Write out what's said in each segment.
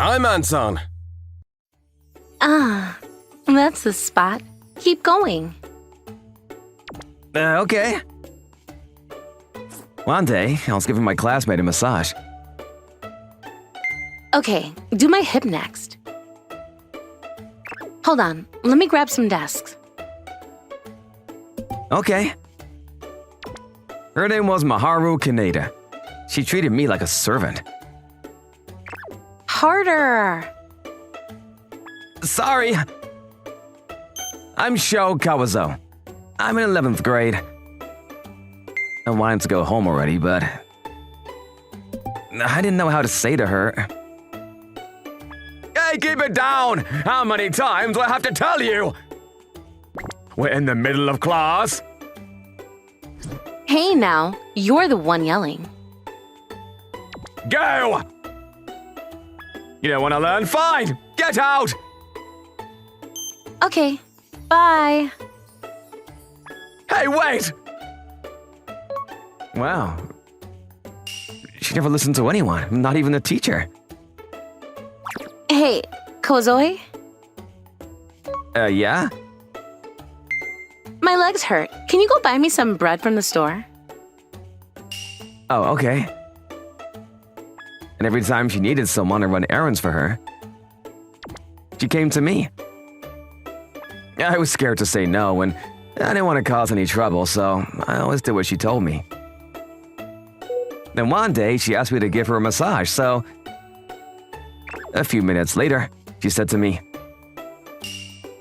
I'm Anton. Ah, that's the spot. Keep going. Okay. One day, I was giving my classmate a massage. Okay, do my hip next. Hold on, let me grab some desks. Okay. Her name was Maharu Kaneda. She treated me like a servant. Harder. Sorry. I'm Sho Kawazo. I'm in 11th grade. I wanted to go home already, but I didn't know how to say to her. Hey, keep it down! How many times do I have to tell you? We're in the middle of class. Hey now, you're the one yelling. Go! You don't want to learn? Fine! Get out! Okay, bye. Hey, wait! Wow. She never listened to anyone, not even the teacher. Hey, Kozoe? Yeah? My legs hurt. Can you go buy me some bread from the store? Oh, okay. And every time she needed someone to run errands for her, she came to me. I was scared to say no, and I didn't want to cause any trouble, so I always did what she told me. Then one day, she asked me to give her a massage, so a few minutes later, she said to me,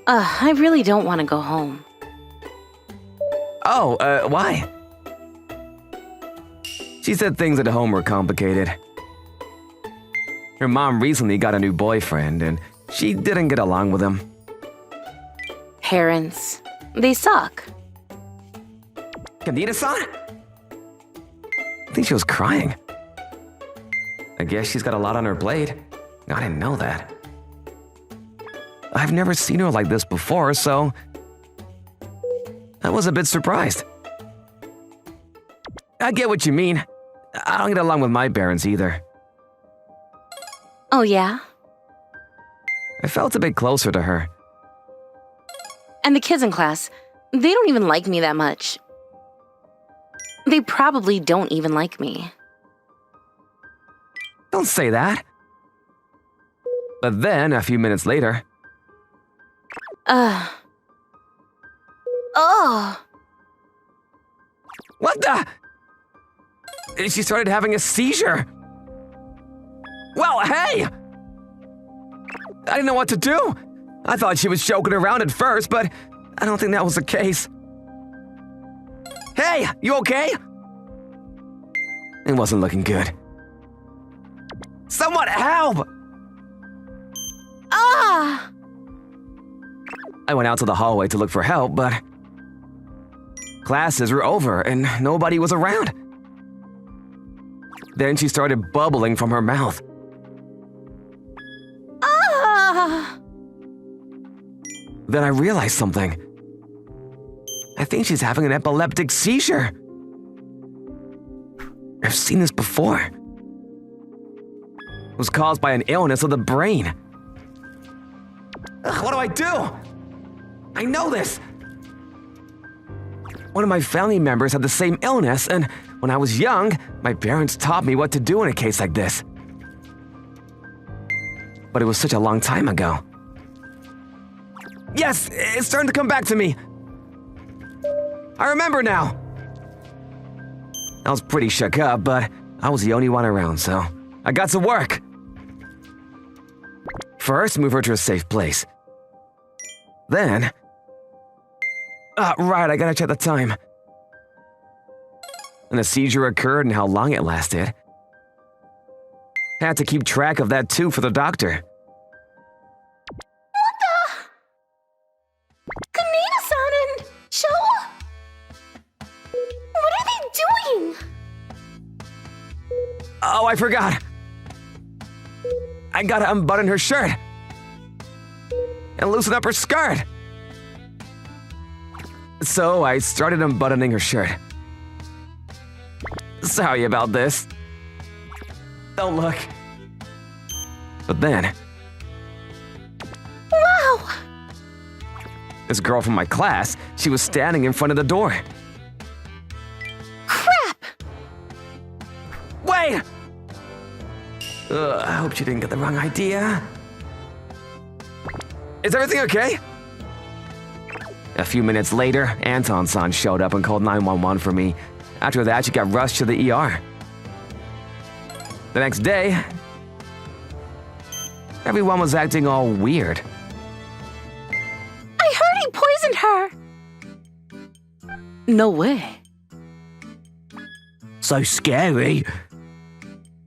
I really don't want to go home. Oh, why? She said things at home were complicated. Her mom recently got a new boyfriend, and she didn't get along with him. Parents, they suck. Kaneda-san? I think she was crying. I guess she's got a lot on her plate. I didn't know that. I've never seen her like this before, so I was a bit surprised. I get what you mean. I don't get along with my parents either. Oh yeah? I felt a bit closer to her. And the kids in class, they don't even like me that much. They probably don't even like me. Don't say that. But then, a few minutes later... Oh. What the? She started having a seizure. Well, hey! I didn't know what to do. I thought she was joking around at first, but I don't think that was the case. Hey, you okay? It wasn't looking good. Someone help! Ah! I went out to the hallway to look for help, but classes were over and nobody was around. Then she started bubbling from her mouth. Ah! Then I realized something. I think she's having an epileptic seizure. I've seen this before. It was caused by an illness of the brain. Ugh, what do I do? I know this. One of my family members had the same illness, and when I was young, my parents taught me what to do in a case like this. But it was such a long time ago. Yes, it's starting to come back to me. I remember now. I was pretty shook up, but I was the only one around, so I got to work. First, move her to a safe place. Then... right, I gotta check the time. When the seizure occurred and how long it lasted. Had to keep track of that too for the doctor. What the? Kaneda-san and Sho? What are they doing? Oh, I forgot. I gotta unbutton her shirt. And loosen up her skirt. So I started unbuttoning her shirt. Sorry about this. Don't look. But then, Wow! this girl from my class, she was standing in front of the door. Crap! Wait! I hope she didn't get the wrong idea. Is everything okay? A few minutes later, Anton-san showed up and called 911 for me. After that, she got rushed to the ER. The next day, everyone was acting all weird. I heard he poisoned her! No way. So scary.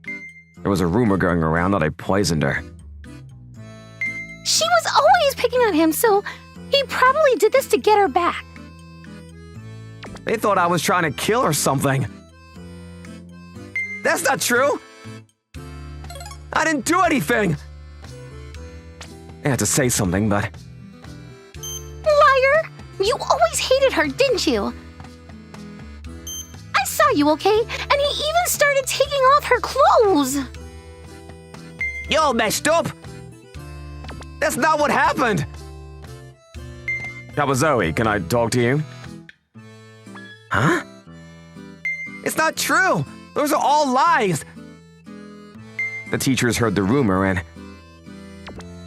There was a rumor going around that I poisoned her. She was always picking on him, so he probably did this to get her back. They thought I was trying to kill her or something. That's not true. I didn't do anything. I had to say something, but Liar! You always hated her, didn't you? I saw you, okay? And he even started taking off her clothes. you're all messed up. That's not what happened. Kawazoe, can I talk to you? Huh? It's not true. Those are all lies. The teachers heard the rumor and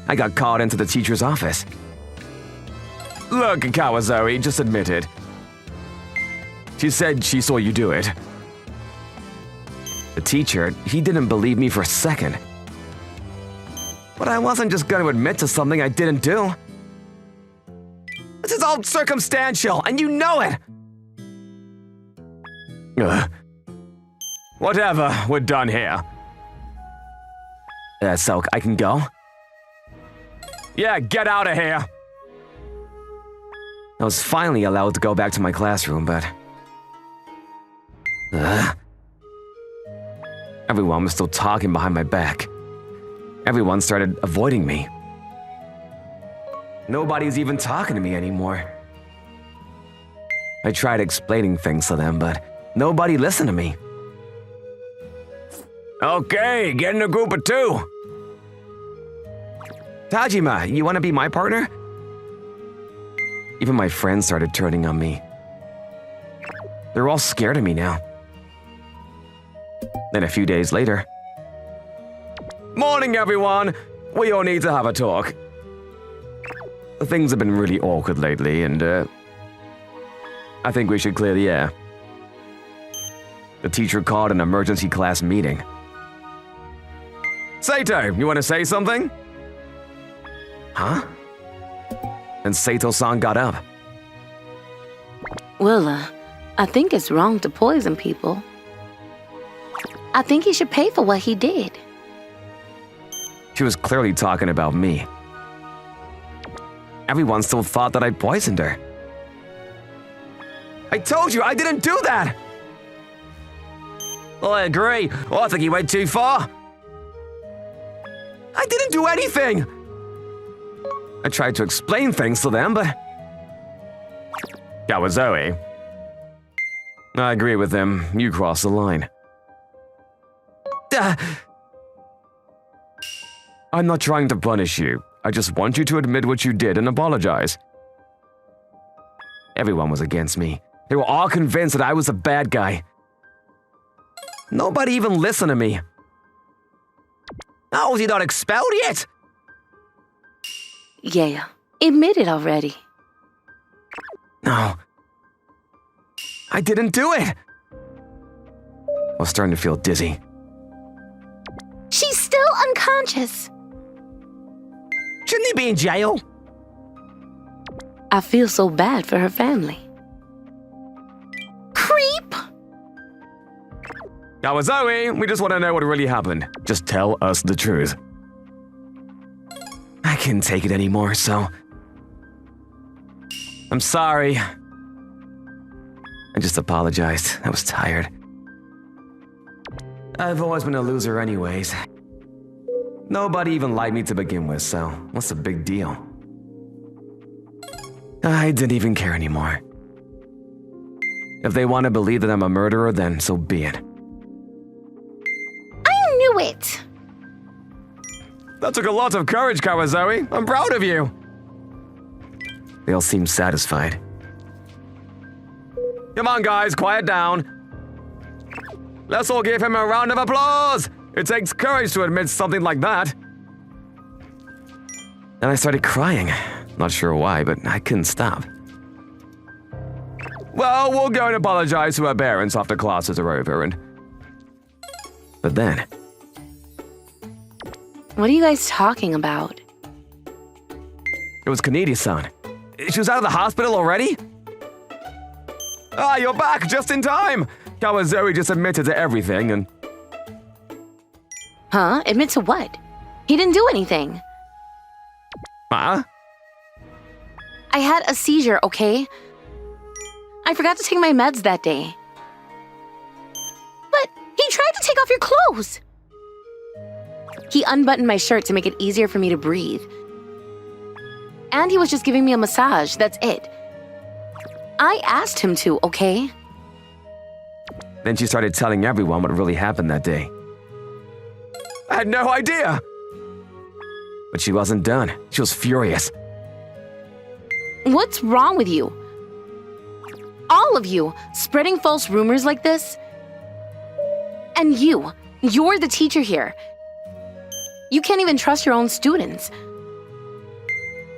I got called into the teacher's office. Look, Kawazoe, just admit it. She said she saw you do it. The teacher, he didn't believe me for a second. But I wasn't just going to admit to something I didn't do. This is all circumstantial, and you know it! Whatever, we're done here. So I can go? Yeah, get out of here! I was finally allowed to go back to my classroom, but... Everyone was still talking behind my back. Everyone started avoiding me. Nobody's even talking to me anymore. I tried explaining things to them, but nobody listened to me. Okay, get in a group of two. Tajima, you want to be my partner? Even my friends started turning on me. They're all scared of me now. Then a few days later... Morning, everyone! We all need to have a talk. Things have been really awkward lately, and, I think we should clear the air. The teacher called an emergency class meeting. Sato, you want to say something? Huh? And Sato-san got up. Well, I think it's wrong to poison people. I think he should pay for what he did. She was clearly talking about me. Everyone still thought that I poisoned her. I told you I didn't do that! Well, I agree. I think he went too far. I didn't do anything! I tried to explain things to them, but... Kawazoe. I agree with him. You crossed the line. I'm not trying to punish you. I just want you to admit what you did and apologize. Everyone was against me. They were all convinced that I was a bad guy. Nobody even listened to me. How was he not expelled yet? Yeah, admit it already. No. I didn't do it. I was starting to feel dizzy. She's still unconscious. Shouldn't he be in jail? I feel so bad for her family. Creep! Kawazoe, we just want to know what really happened. Just tell us the truth. I couldn't take it anymore, so... I'm sorry. I just apologized. I was tired. I've always been a loser anyways. Nobody even liked me to begin with, so what's the big deal? I didn't even care anymore. If they want to believe that I'm a murderer, then so be it. I knew it! That took a lot of courage, Kawazoe. I'm proud of you. They all seemed satisfied. Come on, guys, quiet down. Let's all give him a round of applause. It takes courage to admit something like that. And I started crying. Not sure why, but I couldn't stop. Well, we'll go and apologize to our parents after classes are over, and... But then... What are you guys talking about? It was Kanedi-san. She was out of the hospital already? Ah, you're back just in time! Kawazoe just admitted to everything, and... Huh? Admit to what? He didn't do anything. Huh? I had a seizure, okay? I forgot to take my meds that day. But he tried to take off your clothes! He unbuttoned my shirt to make it easier for me to breathe. And he was just giving me a massage, that's it. I asked him to, okay? Then she started telling everyone what really happened that day. I had no idea! But she wasn't done. She was furious. What's wrong with you? All of you, spreading false rumors like this? And you're the teacher here. You can't even trust your own students.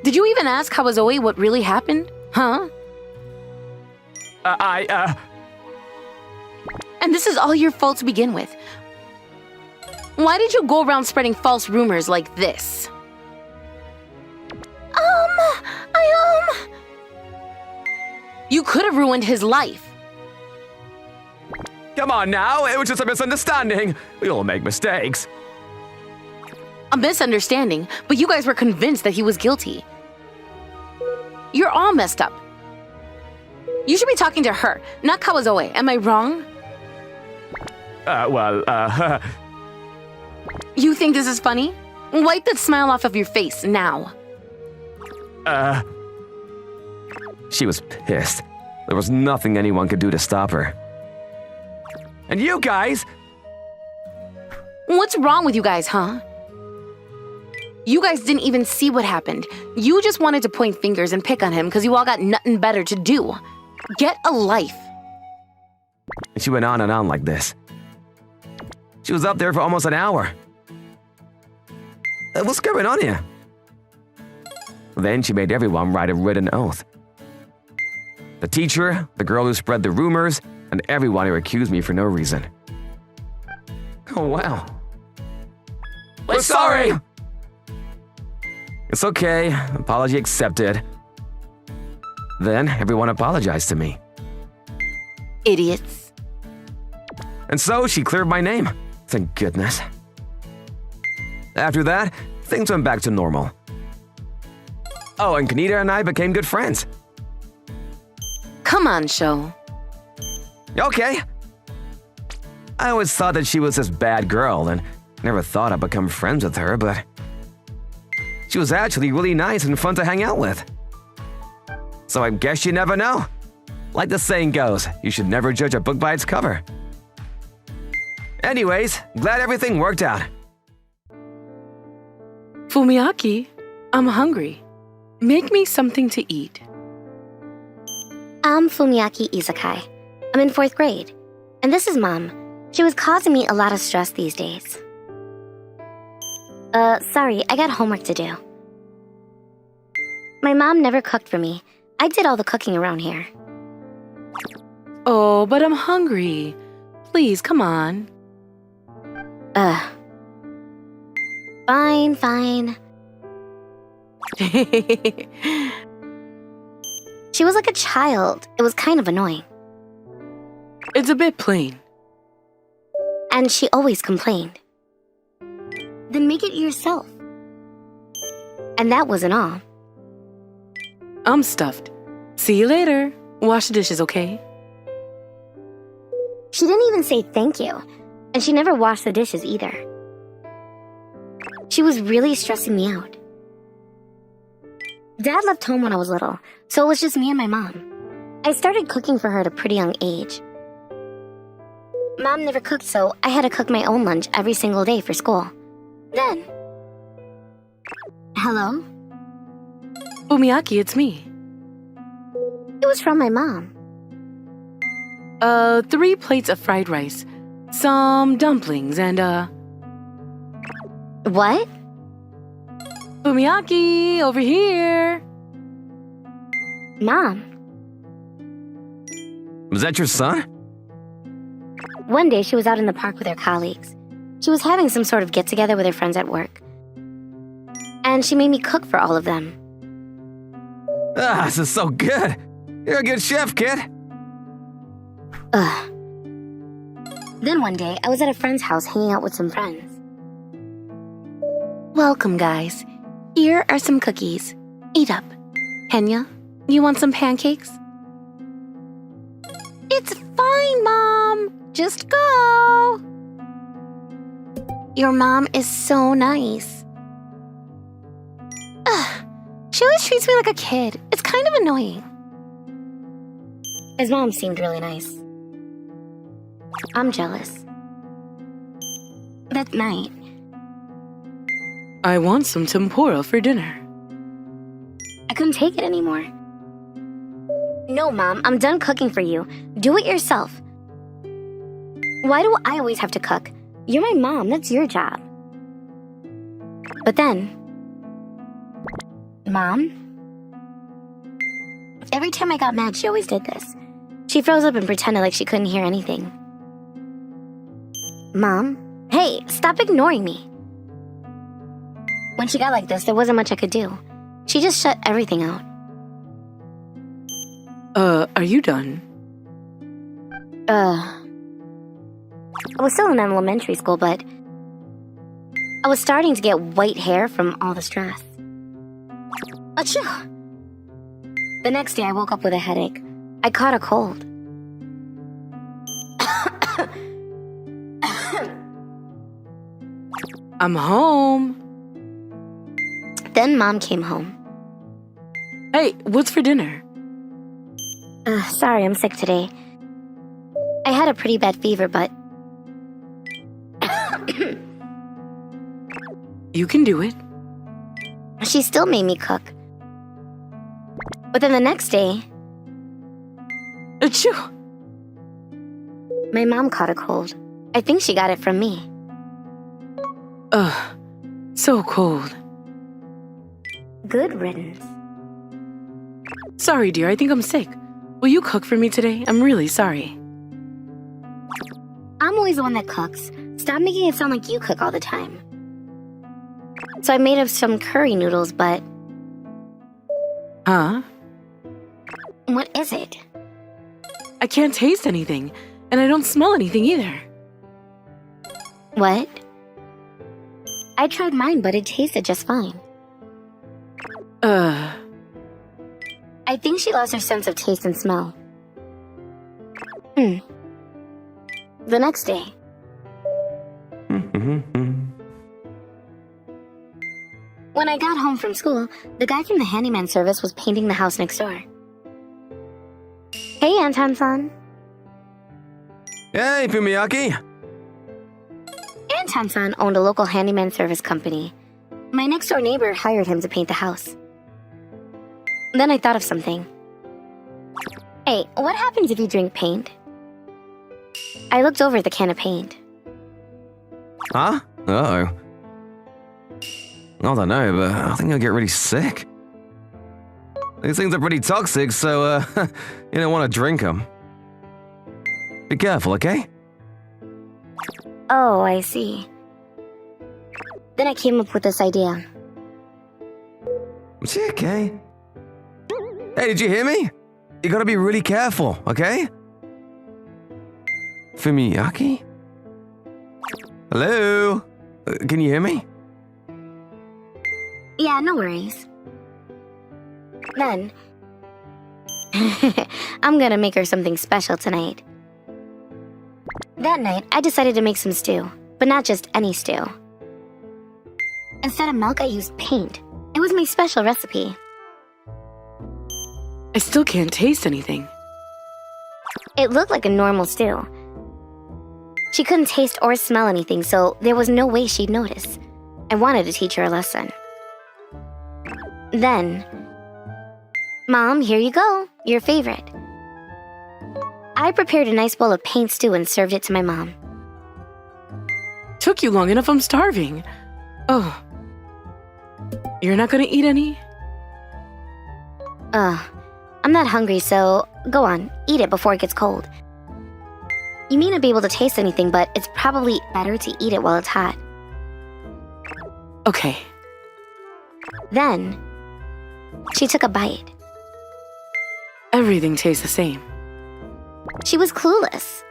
Did you even ask Kawazoe what really happened? Huh? And this is all your fault to begin with. Why did you go around spreading false rumors like this? You could have ruined his life. Come on now, it was just a misunderstanding. We all make mistakes. A misunderstanding, but you guys were convinced that he was guilty. You're all messed up. You should be talking to her, not Kawazoe. Am I wrong? You think this is funny? Wipe that smile off of your face now. She was pissed. There was nothing anyone could do to stop her. And you guys? What's wrong with you guys, huh? You guys didn't even see what happened. You just wanted to point fingers and pick on him because you all got nothing better to do. Get a life. And she went on and on like this. She was up there for almost an hour. What's going on here? Then she made everyone write a written oath. The teacher, the girl who spread the rumors, and everyone who accused me for no reason. Oh, wow. We're sorry! It's okay. Apology accepted. Then everyone apologized to me. Idiots. And so she cleared my name. Thank goodness. After that, things went back to normal. Oh, and Kaneda and I became good friends. Come on, Sho. Okay. I always thought that she was this bad girl and never thought I'd become friends with her, but she was actually really nice and fun to hang out with. So I guess you never know. Like the saying goes, you should never judge a book by its cover. Anyways, glad everything worked out. Fumiaki, I'm hungry. Make me something to eat. I'm Fumiaki Izakai. I'm in 4th grade. And this is Mom. She was causing me a lot of stress these days. Sorry, I got homework to do. My mom never cooked for me. I did all the cooking around here. Oh, but I'm hungry. Please, come on. Fine. She was like a child. It was kind of annoying. It's a bit plain. And she always complained. Then make it yourself. And that wasn't all. I'm stuffed. See you later. Wash the dishes, okay? She didn't even say thank you. And she never washed the dishes either. She was really stressing me out. Dad left home when I was little, so it was just me and my mom. I started cooking for her at a pretty young age. Mom never cooked, so I had to cook my own lunch every single day for school. Then, Hello? Fumiaki, it's me. It was from my mom. 3 plates of fried rice, some dumplings, and What? Fumiaki, over here. Mom. Was that your son? One day she was out in the park with her colleagues. She was having some sort of get-together with her friends at work. And she made me cook for all of them. Ah, this is so good. You're a good chef, kid. Ugh. Then one day, I was at a friend's house hanging out with some friends. Welcome, guys. Here are some cookies. Eat up. Kenya, you want some pancakes? It's fine, Mom. Just go. Your mom is so nice. Ugh. She always treats me like a kid. It's kind of annoying. His mom seemed really nice. I'm jealous. That night, I want some tempura for dinner. I couldn't take it anymore. No, Mom, I'm done cooking for you. Do it yourself. Why do I always have to cook? You're my mom, that's your job. But then, Mom? Every time I got mad, she always did this. She froze up and pretended like she couldn't hear anything. Mom? Hey, stop ignoring me. When she got like this, there wasn't much I could do. She just shut everything out. Are you done? I was still in elementary school, but I was starting to get white hair from all the stress. Achoo! The next day, I woke up with a headache. I caught a cold. I'm home. Then Mom came home. Hey, what's for dinner? Sorry, I'm sick today. I had a pretty bad fever, but You can do it. she still made me cook. But then the next day, Achoo! my mom caught a cold. I think she got it from me. Ugh, so cold. Good riddance. Sorry, dear, I think I'm sick. Will you cook for me today? I'm really sorry. I'm always the one that cooks. Stop making it sound like you cook all the time. So I made up some curry noodles, but Huh? what is it? I can't taste anything, and I don't smell anything either. What? I tried mine, but it tasted just fine. I think she lost her sense of taste and smell. The next day. When I got home from school, the guy from the handyman service was painting the house next door. Hey, Anton-san. Hey, Fumiaki. Anton-san owned a local handyman service company. My next-door neighbor hired him to paint the house. Then I thought of something. Hey, what happens if you drink paint? I looked over at the can of paint. Huh? Uh-oh. I don't know, but I think I'll get really sick. These things are pretty toxic, so, you don't want to drink them. Be careful, okay? Oh, I see. Then I came up with this idea. Is she okay? Hey, did you hear me? You gotta be really careful, okay? Fumiaki? Hello? Can you hear me? Yeah, no worries. Then, I'm gonna make her something special tonight. That night, I decided to make some stew, but not just any stew. Instead of milk, I used paint. It was my special recipe. I still can't taste anything. It looked like a normal stew. She couldn't taste or smell anything, so there was no way she'd notice. I wanted to teach her a lesson. Then, Mom, here you go, your favorite. I prepared a nice bowl of paint stew and served it to my mom. Took you long enough, I'm starving. Oh. You're not gonna eat any? I'm not hungry, so go on, eat it before it gets cold. You may not be able to taste anything, but it's probably better to eat it while it's hot. Okay. Then, she took a bite. Everything tastes the same. She was clueless.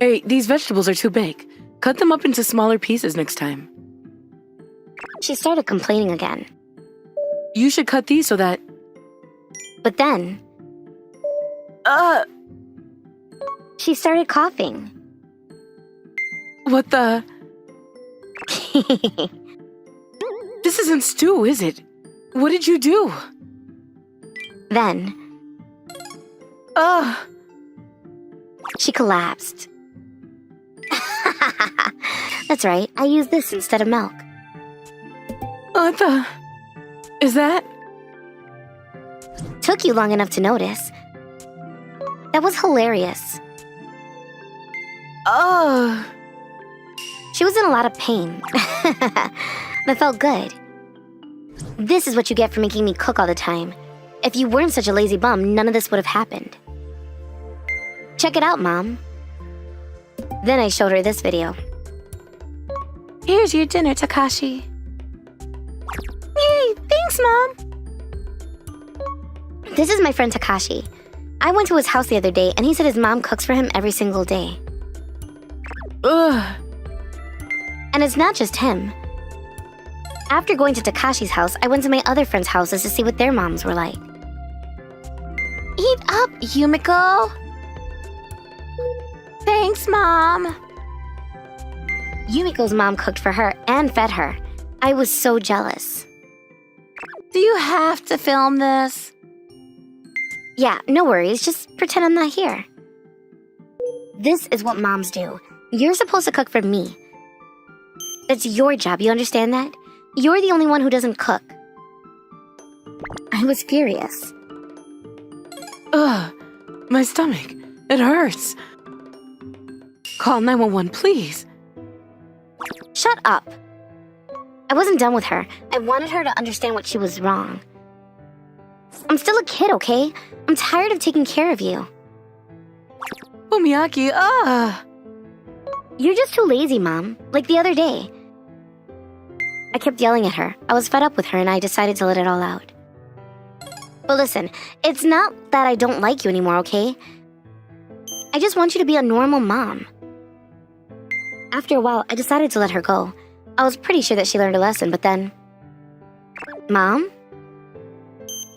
Hey, these vegetables are too big. Cut them up into smaller pieces next time. She started complaining again. You should cut these so that... But then, she started coughing. What the... This isn't stew, is it? What did you do? Then, she collapsed. That's right, I used this instead of milk. What the... Is that... Took you long enough to notice. That was hilarious. She was in a lot of pain. That felt good. This is what you get for making me cook all the time. If you weren't such a lazy bum, none of this would have happened. Check it out, Mom. Then I showed her this video. Here's your dinner, Takashi. Yay, thanks, Mom. This is my friend Takashi. I went to his house the other day, and he said his mom cooks for him every single day. Ugh. And it's not just him. After going to Takashi's house, I went to my other friends' houses to see what their moms were like. Eat up, Yumiko. Thanks, Mom. Yumiko's mom cooked for her and fed her. I was so jealous. Do you have to film this? Yeah, no worries, just pretend I'm not here. This is what moms do. You're supposed to cook for me. That's your job, you understand that? You're the only one who doesn't cook. I was furious. Ugh. My stomach. It hurts. Call 911, please. Shut up. I wasn't done with her. I wanted her to understand what she was wrong. I'm still a kid, okay? I'm tired of taking care of you. Umiyaki, You're just too lazy, Mom. Like the other day. I kept yelling at her. I was fed up with her and I decided to let it all out. But listen, it's not that I don't like you anymore, okay? I just want you to be a normal mom. After a while, I decided to let her go. I was pretty sure that she learned a lesson, but then... Mom?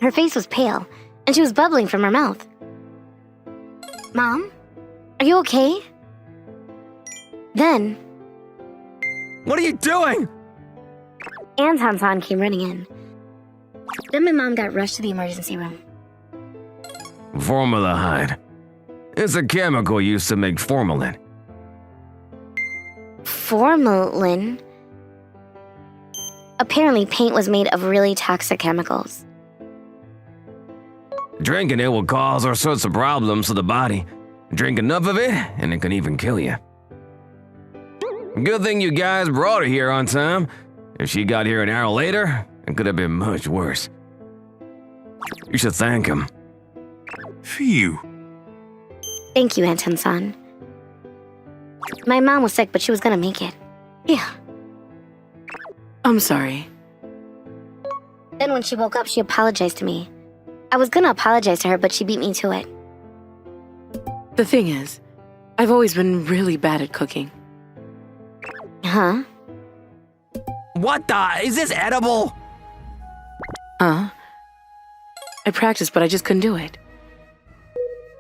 Her face was pale, and she was bubbling from her mouth. Mom? Are you okay? Then... What are you doing? Anton came running in. Then my mom got rushed to the emergency room. Formaldehyde. It's a chemical used to make formalin. Formalin? Apparently, paint was made of really toxic chemicals. Drinking it will cause all sorts of problems to the body. Drink enough of it, and it can even kill you. Good thing you guys brought her here on time. If she got here an hour later, it could have been much worse. You should thank him. Phew. Thank you, Anton-san. My mom was sick, but she was gonna make it. Yeah. I'm sorry. Then when she woke up, she apologized to me. I was gonna apologize to her, but she beat me to it. The thing is, I've always been really bad at cooking. Huh? What the? Is this edible? I practiced, but I just couldn't do it.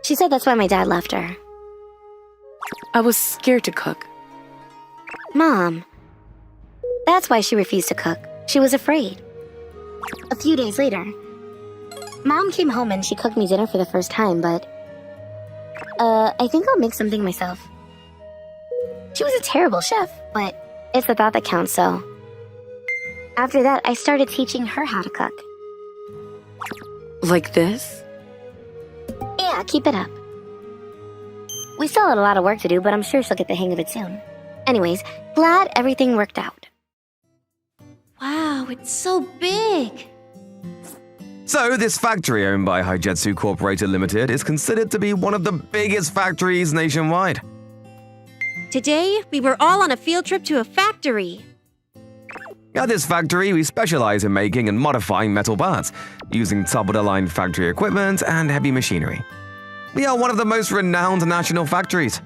She said that's why my dad left her. I was scared to cook. Mom. That's why she refused to cook. She was afraid. A few days later, Mom came home and she cooked me dinner for the first time, but... I think I'll make something myself. She was a terrible chef, but it's the thought that counts, so... After that, I started teaching her how to cook. Like this? Yeah, keep it up. We still had a lot of work to do, but I'm sure she'll get the hang of it soon. Anyways, glad everything worked out. Wow, it's so big. So, this factory owned by Haijetsu Corporation Limited is considered to be one of the biggest factories nationwide. Today, we were all on a field trip to a factory. At this factory, we specialize in making and modifying metal parts, using top-of-the-line factory equipment and heavy machinery. We are one of the most renowned national factories.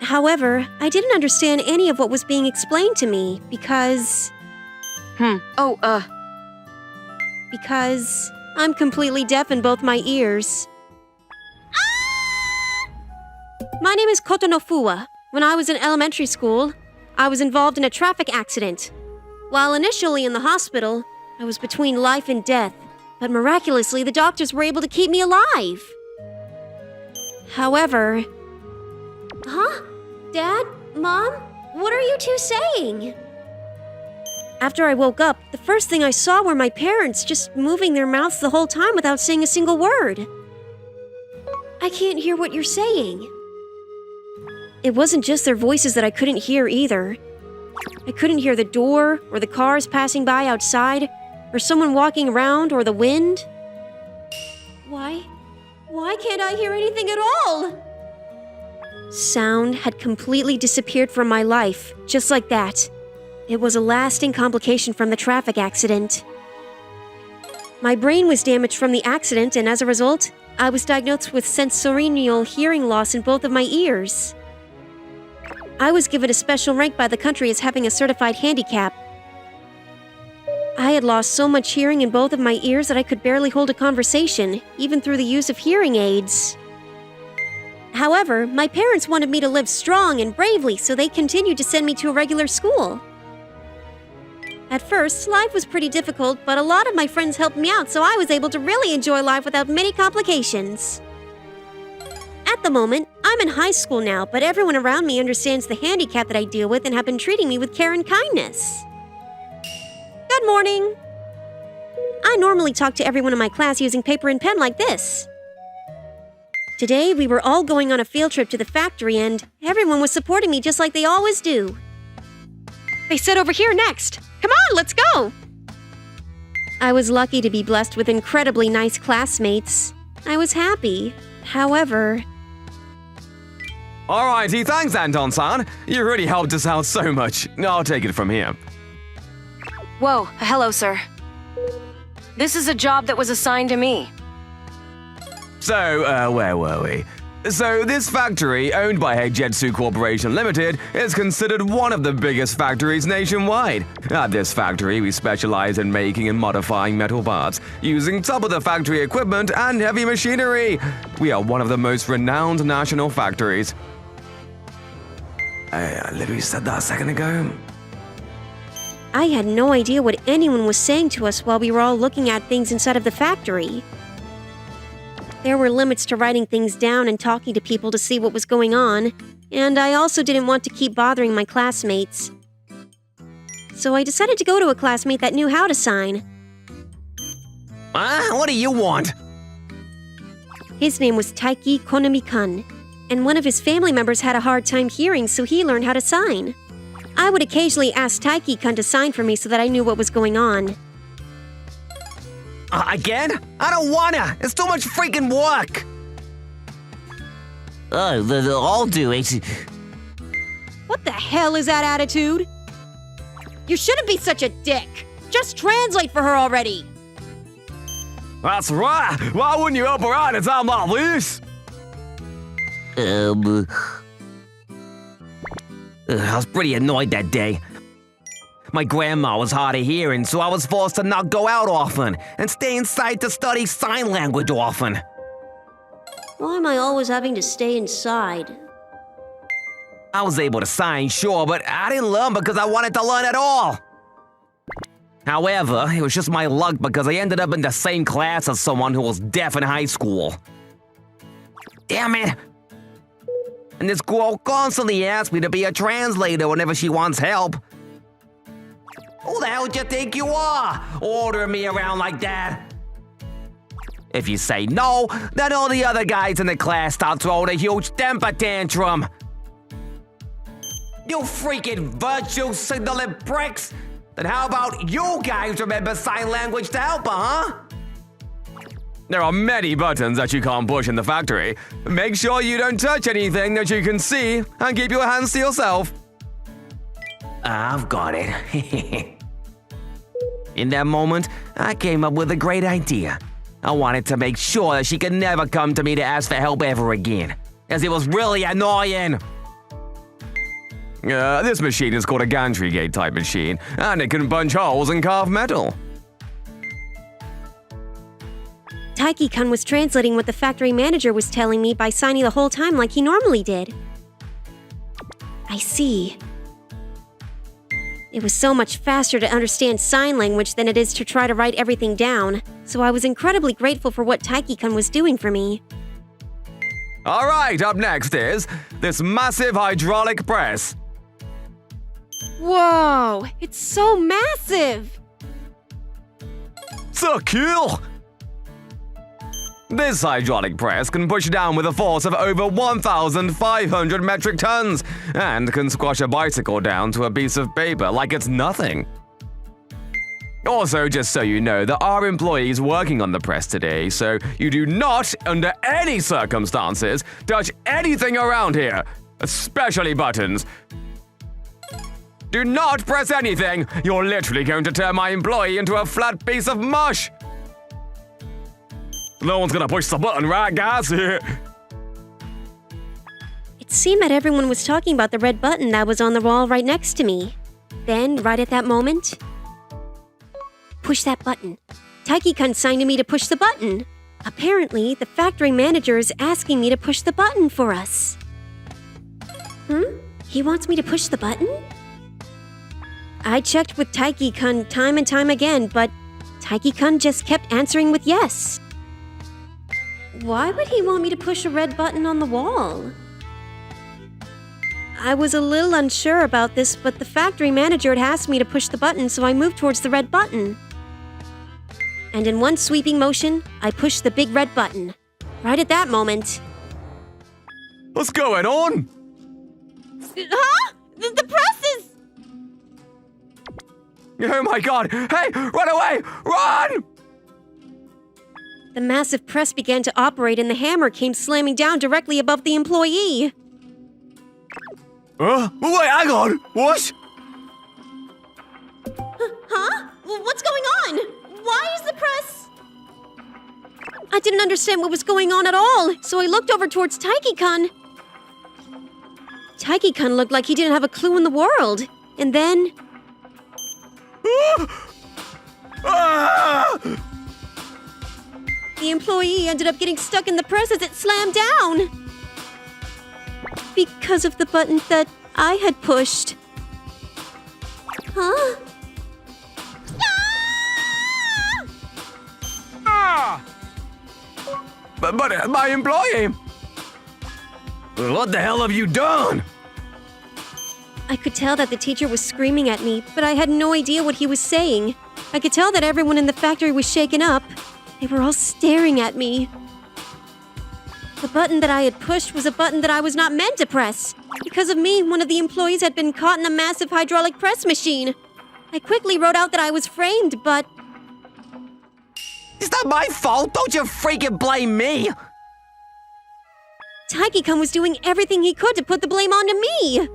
However, I didn't understand any of what was being explained to me because I'm completely deaf in both my ears. My name is Kotonofua. When I was in elementary school, I was involved in a traffic accident. While initially in the hospital, I was between life and death, but miraculously the doctors were able to keep me alive. However... Huh? Dad? Mom? What are you two saying? After I woke up, the first thing I saw were my parents just moving their mouths the whole time without saying a single word. I can't hear what you're saying. It wasn't just their voices that I couldn't hear either. I couldn't hear the door, or the cars passing by outside, or someone walking around, or the wind. Why can't I hear anything at all? Sound had completely disappeared from my life, just like that. It was a lasting complication from the traffic accident. My brain was damaged from the accident, and as a result, I was diagnosed with sensorial hearing loss in both of my ears. I was given a special rank by the country as having a certified handicap. I had lost so much hearing in both of my ears that I could barely hold a conversation, even through the use of hearing aids. However, my parents wanted me to live strong and bravely, so they continued to send me to a regular school. At first, life was pretty difficult, but a lot of my friends helped me out, so I was able to really enjoy life without many complications. At the moment, I'm in high school now, but everyone around me understands the handicap that I deal with and have been treating me with care and kindness. Good morning. I normally talk to everyone in my class using paper and pen like this. Today, we were all going on a field trip to the factory, and everyone was supporting me just like they always do. They said over here next. Come on, let's go! I was lucky to be blessed with incredibly nice classmates. I was happy. However... Alrighty, thanks, Anton-san. You really helped us out so much. I'll take it from here. Whoa, hello, sir. This is a job that was assigned to me. So, where were we? So, this factory, owned by Haijetsu Corporation Limited, is considered one of the biggest factories nationwide. At this factory, we specialize in making and modifying metal parts, using top-of-the-factory equipment and heavy machinery. We are one of the most renowned national factories. I literally said that a second ago. I had no idea what anyone was saying to us while we were all looking at things inside of the factory. There were limits to writing things down and talking to people to see what was going on, and I also didn't want to keep bothering my classmates. So I decided to go to a classmate that knew how to sign. What do you want? His name was Taiki Konami-kun, and one of his family members had a hard time hearing, so he learned how to sign. I would occasionally ask Taiki-kun to sign for me so that I knew what was going on. Again? I don't wanna! It's too much freaking work! I'll do it. What the hell is that attitude? You shouldn't be such a dick! Just translate for her already! That's right! Why wouldn't you help her out at a time like this? I was pretty annoyed that day. My grandma was hard of hearing, so I was forced to not go out often and stay inside to study sign language often. Why am I always having to stay inside? I was able to sign, sure, but I didn't learn because I wanted to learn at all. However, it was just my luck because I ended up in the same class as someone who was deaf in high school. Damn it! And this girl constantly asks me to be a translator whenever she wants help. Who the hell do you think you are, ordering me around like that? If you say no, then all the other guys in the class start throwing a huge temper tantrum. You freaking virtue signaling pricks! Then how about you guys remember sign language to help, huh? There are many buttons that you can't push in the factory. Make sure you don't touch anything that you can see and keep your hands to yourself. I've got it. In that moment, I came up with a great idea. I wanted to make sure that she could never come to me to ask for help ever again, as it was really annoying. This machine is called a gantry gate type machine, and it can punch holes and carve metal. Taiki-kun was translating what the factory manager was telling me by signing the whole time like he normally did. I see. It was so much faster to understand sign language than it is to try to write everything down, so I was incredibly grateful for what Taiki-kun was doing for me. All right, up next is this massive hydraulic press. Whoa! It's so massive! So cool! This hydraulic press can push down with a force of over 1,500 metric tons and can squash a bicycle down to a piece of paper like it's nothing. Also, just so you know, there are employees working on the press today, so you do not, under any circumstances, touch anything around here, especially buttons. Do not press anything! You're literally going to turn my employee into a flat piece of mush! No one's gonna push the button, right, guys? It seemed that everyone was talking about the red button that was on the wall right next to me. Then, right at that moment, push that button. Taiki-kun signed to me to push the button. Apparently, the factory manager is asking me to push the button for us. He wants me to push the button? I checked with Taiki-kun time and time again, but Taiki-kun just kept answering with yes. Why would he want me to push a red button on the wall? I was a little unsure about this, but the factory manager had asked me to push the button, so I moved towards the red button. And in one sweeping motion, I pushed the big red button. Right at that moment... What's going on? Huh? The press is... Oh my god! Hey, run away! Run! The massive press began to operate and the hammer came slamming down directly above the employee. Wait, hang on! What? Huh? What's going on? Why is the press... I didn't understand what was going on at all, so I looked over towards Taiki-kun. Taiki-kun looked like he didn't have a clue in the world. And then... The employee ended up getting stuck in the press as it slammed down. Because of the button that I had pushed. Huh? But my employee! What the hell have you done? I could tell that the teacher was screaming at me, but I had no idea what he was saying. I could tell that everyone in the factory was shaken up. They were all staring at me. The button that I had pushed was a button that I was not meant to press. Because of me, one of the employees had been caught in a massive hydraulic press machine. I quickly wrote out that I was framed, but... It's not my fault. Don't you freaking blame me. Taiki-kun was doing everything he could to put the blame onto me.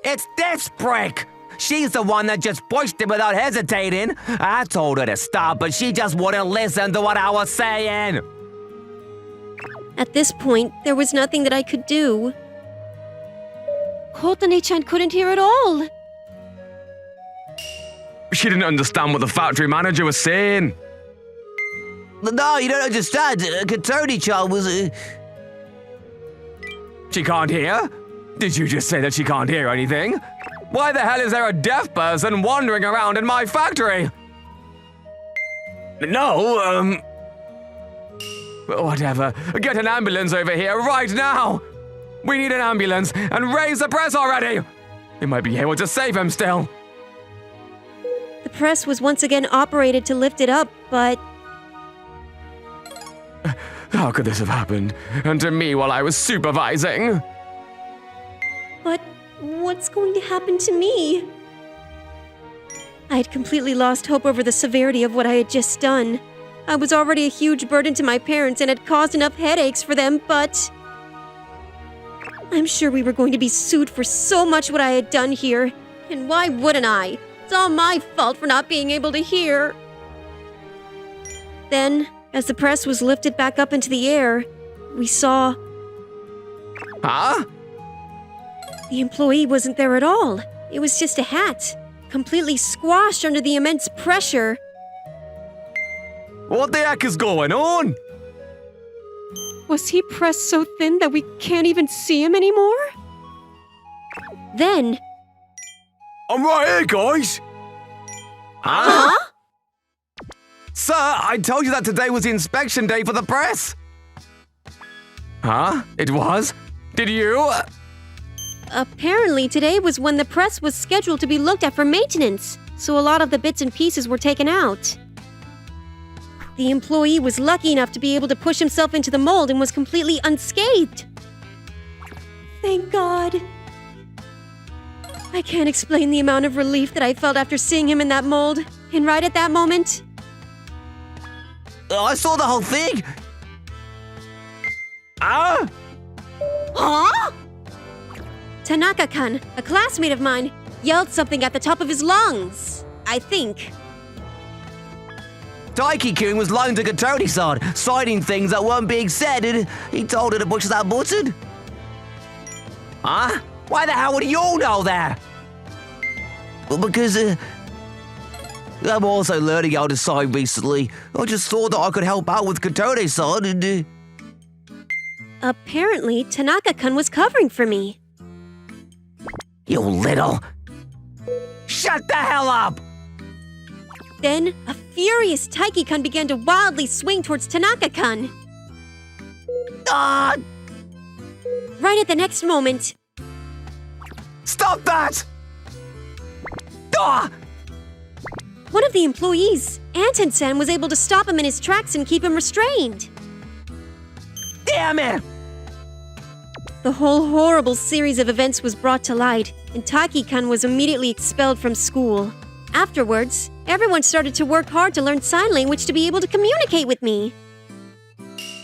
It's this prick. She's the one that just pushed it without hesitating. I told her to stop, but she just wouldn't listen to what I was saying. At this point, there was nothing that I could do. Kotane-chan couldn't hear at all. She didn't understand what the factory manager was saying. No, you don't understand. Katoni-chan was... She can't hear? Did you just say that she can't hear anything? Why the hell is there a deaf person wandering around in my factory? No, whatever. Get an ambulance over here right now! We need an ambulance, and raise the press already! We might be able to save him still. The press was once again operated to lift it up, but How could this have happened? And to me while I was supervising? what's going to happen to me? I had completely lost hope over the severity of what I had just done. I was already a huge burden to my parents and had caused enough headaches for them, but I'm sure we were going to be sued for so much what I had done here. And why wouldn't I? It's all my fault for not being able to hear. Then, as the press was lifted back up into the air, we saw Huh? the employee wasn't there at all. It was just a hat, completely squashed under the immense pressure. What the heck is going on? Was he pressed so thin that we can't even see him anymore? Then, I'm right here, guys. Huh? Sir, I told you that today was the inspection day for the press. Huh? It was? Did you? apparently today was when the press was scheduled to be looked at for maintenance, so a lot of the bits and pieces were taken out. The employee was lucky enough to be able to push himself into the mold and was completely unscathed. Thank God. I can't explain the amount of relief that I felt after seeing him in that mold. And right at that moment, I saw the whole thing. Ah? huh? Tanaka-kun, a classmate of mine, yelled something at the top of his lungs. I think. Daiki-kun was lying to Katori-san, citing things that weren't being said, and he told her to push that button. Huh? Why the hell would you all know that? Well, because, I'm also learning how to sign recently. I just thought that I could help out with Katori-san, and, Apparently, Tanaka-kun was covering for me. You little... Shut the hell up! Then, a furious Taiki-kun began to wildly swing towards Tanaka-kun. Ah! Right at the next moment, Stop that! Ah! one of the employees, Anton-san, was able to stop him in his tracks and keep him restrained. Damn it! The whole horrible series of events was brought to light, and Taiki-kun was immediately expelled from school. Afterwards, everyone started to work hard to learn sign language to be able to communicate with me.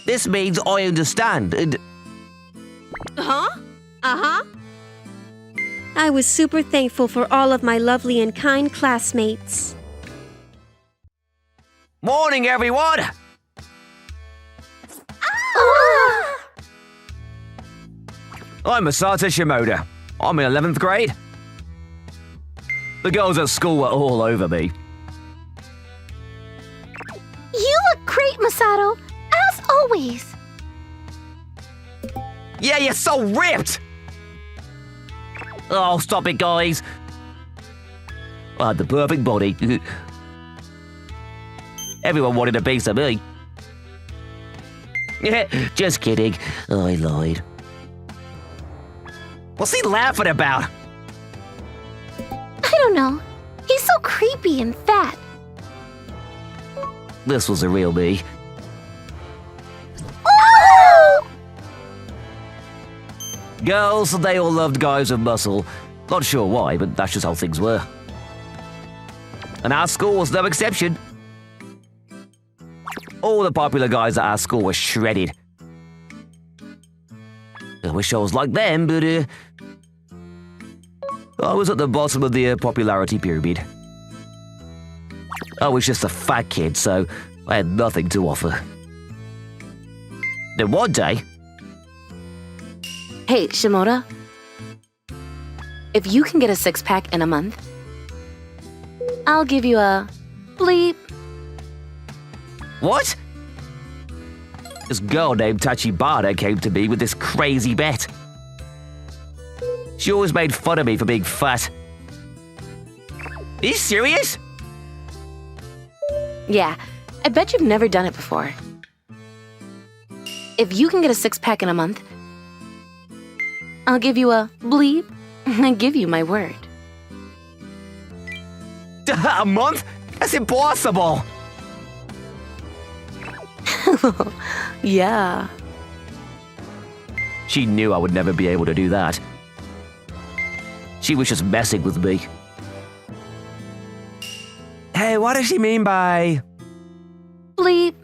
This means I understand, and... Huh? Uh-huh. I was super thankful for all of my lovely and kind classmates. Morning, everyone! I'm Masato Shimoda. I'm in 11th grade. The girls at school were all over me. You look great, Masato, as always. Yeah, you're so ripped! Oh, stop it, guys. I had the perfect body. Everyone wanted a piece of me. Just kidding. I lied. What's he laughing about? I don't know. He's so creepy and fat. This was the real me. Oh! Girls, they all loved guys with muscle. Not sure why, but that's just how things were. And our school was no exception. All the popular guys at our school were shredded. I wish I was like them, but I was at the bottom of the popularity pyramid. I was just a fat kid, so I had nothing to offer. Then one day, Hey, Shimoda. If you can get a six-pack in a month, I'll give you a bleep. what? This girl named Tachibana came to me with this crazy bet. She always made fun of me for being fat. Are you serious? Yeah, I bet you've never done it before. If you can get a six-pack in a month, I'll give you a bleep. I give you my word. A month? That's impossible. Yeah. She knew I would never be able to do that. She was just messing with me. Hey, what does she mean by... Bleep.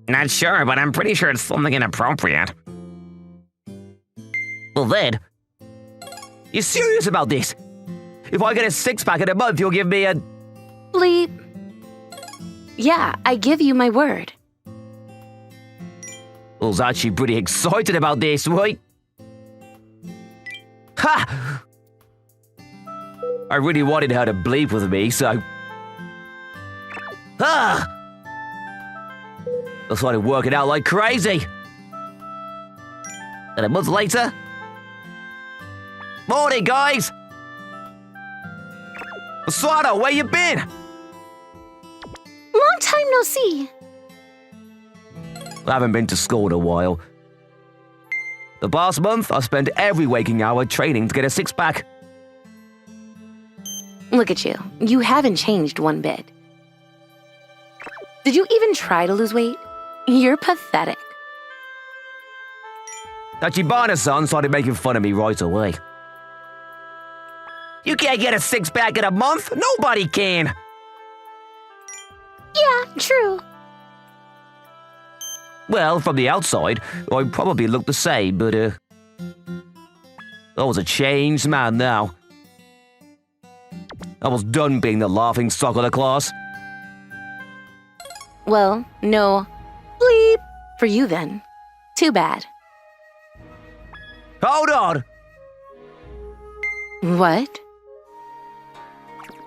Not sure, but I'm pretty sure it's something inappropriate. Well then, you serious about this? If I get a six-pack in a month, you'll give me a... Bleep. Yeah, I give you my word. I was actually pretty excited about this, right? Ha! I really wanted her to bleep with me, so... Ah! I started working out like crazy. And a month later... Morning, guys! Masada, where you been? Long time no see. I haven't been to school in a while. The past month, I spent every waking hour training to get a six-pack. Look at you. You haven't changed one bit. Did you even try to lose weight? You're pathetic. Tachibana-san started making fun of me right away. You can't get a six-pack in a month? Nobody can! Yeah, true. Well, from the outside, I probably looked the same, but, I was a changed man now. I was done being the laughing stock of the class. Well, no. Bleep. For you then. Too bad. Hold on! What?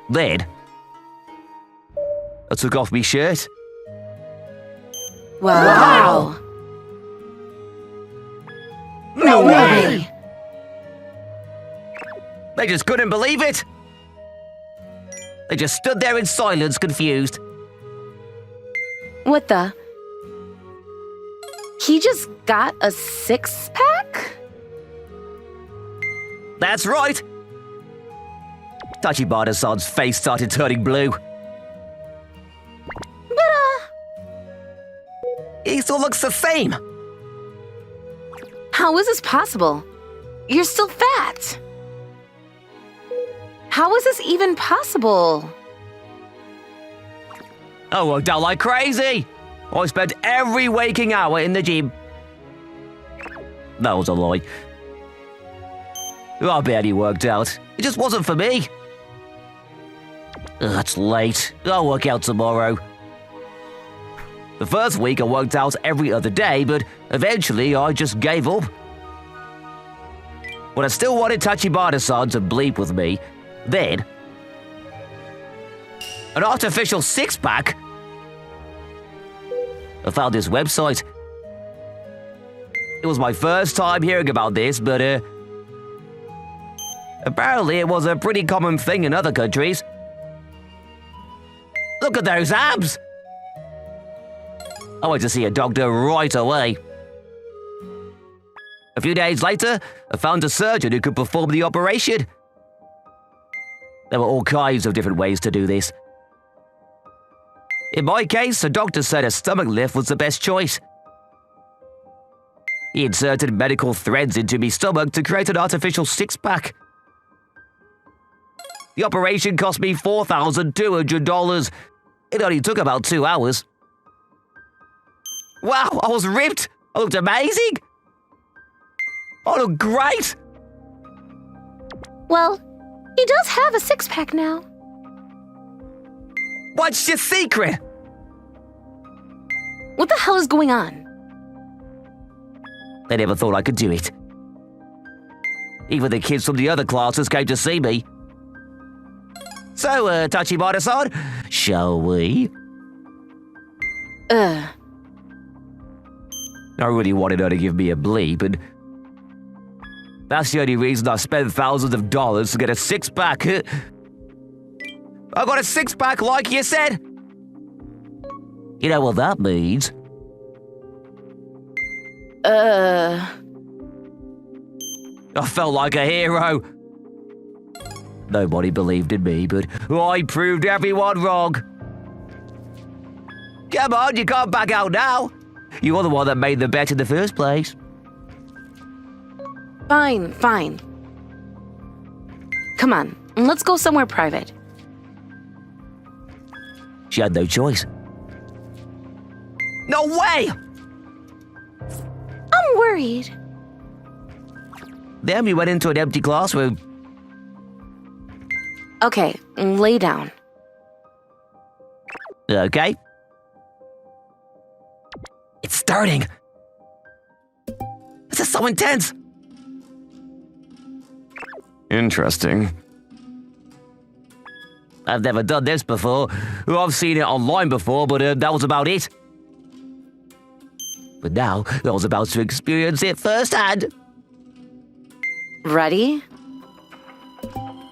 Then, I took off my shirt. Wow. No way! They just couldn't believe it. They just stood there in silence, confused. What the? He just got a six-pack? That's right. Tachibana-san's face started turning blue. He still looks the same. How is this possible? You're still fat. How is this even possible? I worked out like crazy. I spent every waking hour in the gym. That was a lie. I barely worked out. It just wasn't for me. Ugh, it's late. I'll work out tomorrow. The first week I worked out every other day, but eventually I just gave up. But I still wanted Tachibana-san to bleep with me. Then, an artificial six-pack? I found this website. It was my first time hearing about this, but apparently it was a pretty common thing in other countries. Look at those abs! I went to see a doctor right away. A few days later, I found a surgeon who could perform the operation. There were all kinds of different ways to do this. In my case, the doctor said a stomach lift was the best choice. He inserted medical threads into my stomach to create an artificial six-pack. The operation cost me $4,200. It only took about 2 hours. Wow, I was ripped. I looked amazing. I look great. Well, he does have a six-pack now. What's your secret? What the hell is going on? They never thought I could do it. Even the kids from the other classes came to see me. So, Tachibana-san, shall we? Ugh. I really wanted her to give me a bleep, and that's the only reason I spent thousands of dollars to get a six-pack. I got a six-pack like you said. You know what that means? I felt like a hero. Nobody believed in me, but I proved everyone wrong. Come on, you can't back out now. You're the one that made the bet in the first place. Fine, fine. Come on, let's go somewhere private. She had no choice. No way! I'm worried. Then we went into an empty classroom. Okay, lay down. Okay. It's starting. This is so intense. Interesting. I've never done this before. I've seen it online before, but that was about it. But now, I was about to experience it firsthand. Ready?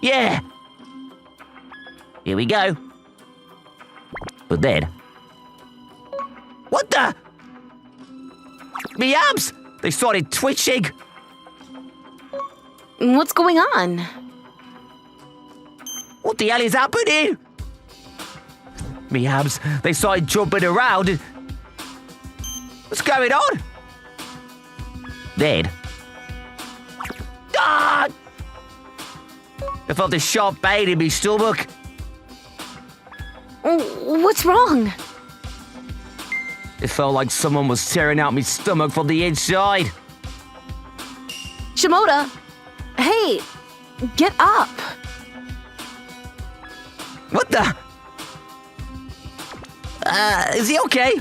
Yeah. Here we go. But then... What the? Me abs! They started twitching. What's going on? What the hell is happening? Me abs, they started jumping around. What's going on? Then... Ah! I felt a sharp pain in my stomach. What's wrong? It felt like someone was tearing out my stomach from the inside. Shimoda! Hey! Get up! What the? Is he okay?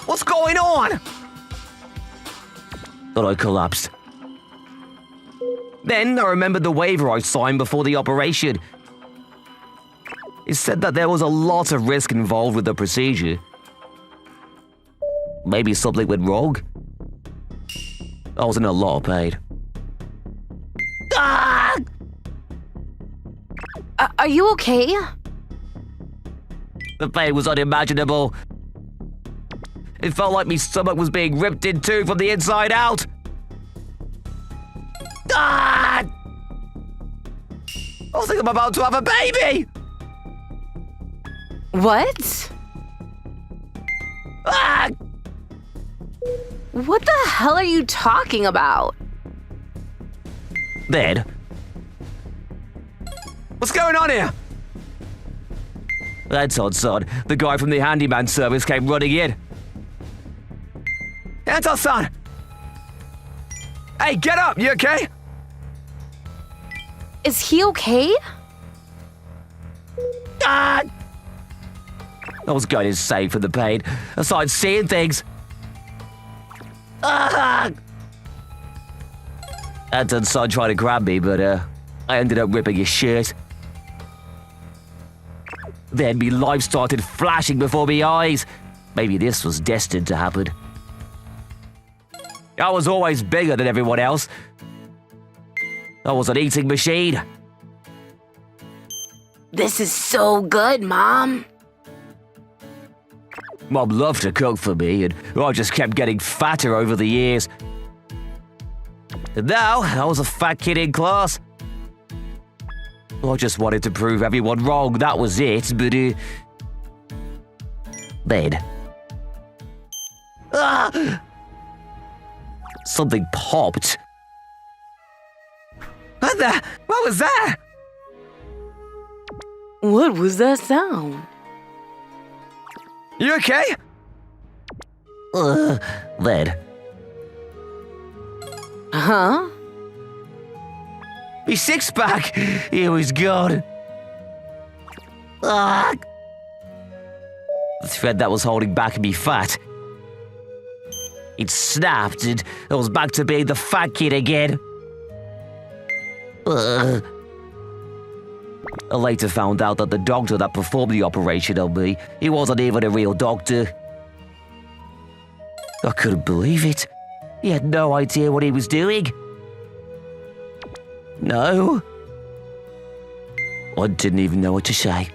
What's going on? Thought I collapsed. Then I remembered the waiver I signed before the operation. It said that there was a lot of risk involved with the procedure. Maybe something went wrong. I was in a lot of pain. Ah! Are you okay? The pain was unimaginable. It felt like my stomach was being ripped in two from the inside out. Ah! I think I'm about to have a baby! What? Ah! What the hell are you talking about? Then... What's going on here? Anton, son, the guy from the handyman service came running in. Anton-san! Hey, get up! You okay? Is he okay? Ah! I was going insane from the pain. I started seeing things. Ah! Anton's son tried to grab me, but I ended up ripping his shirt. Then me life started flashing before me eyes. Maybe this was destined to happen. I was always bigger than everyone else. I was an eating machine. This is so good, Mom. Mom loved to cook for me, and I just kept getting fatter over the years. And now, I was a fat kid in class. I just wanted to prove everyone wrong, that was it, but then... Ah! Something popped. What was that? What was that sound? You okay? Then... Huh? My six-pack! It was gone. Ah! The thread that was holding back me fat. It snapped and I was back to being the fat kid again. I later found out that the doctor that performed the operation on me, he wasn't even a real doctor. I couldn't believe it. He had no idea what he was doing. No. I didn't even know what to say.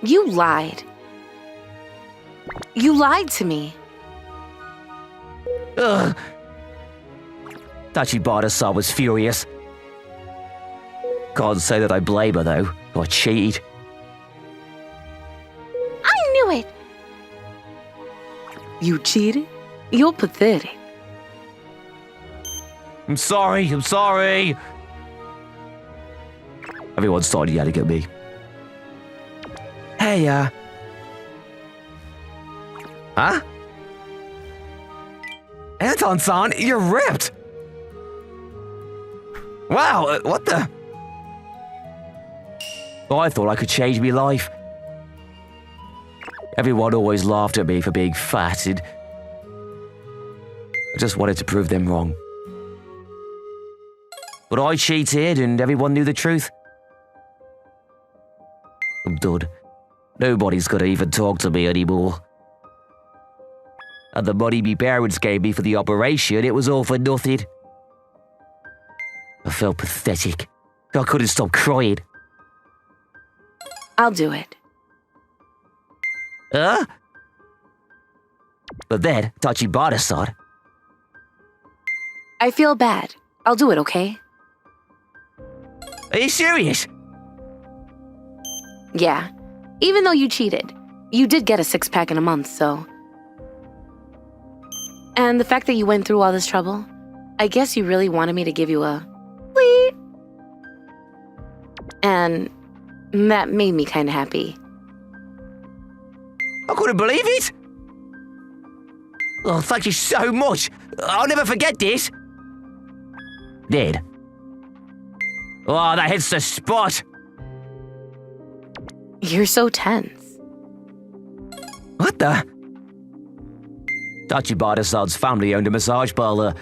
You lied. You lied to me. Ugh. Tachibata-san was furious. Can't say that I blame her, though. I cheated. I knew it! You cheated? You're pathetic. I'm sorry. Everyone's starting yelling at me. Hey, Huh? Anton-san, you're ripped! Wow, what the? I thought I could change my life. Everyone always laughed at me for being fat, and I just wanted to prove them wrong. But I cheated, and everyone knew the truth. I'm done. Nobody's gonna even talk to me anymore. And the money me parents gave me for the operation, it was all for nothing. I felt pathetic. I couldn't stop crying. I'll do it. Huh? But then, Tachibana-san. I feel bad. I'll do it, okay? Are you serious? Yeah. Even though you cheated, you did get a 6-pack in a month, so... And the fact that you went through all this trouble, I guess you really wanted me to give you a... Please. And that made me kind of happy. I couldn't believe it! Oh, thank you so much! I'll never forget this! Did? Oh, that hits the spot! You're so tense. What the? Tachibana-san's family owned a massage parlor.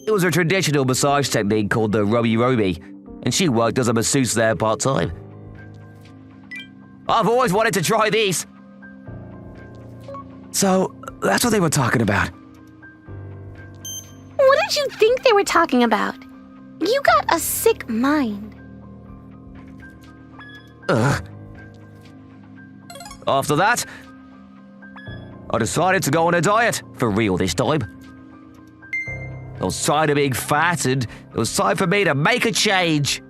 It was a traditional massage technique called the robi-robi, and she worked as a masseuse there part-time. I've always wanted to try these. So, that's what they were talking about. What did you think they were talking about? You got a sick mind. After that, I decided to go on a diet, for real this time. I was tired of being fat, and it was time for me to make a change.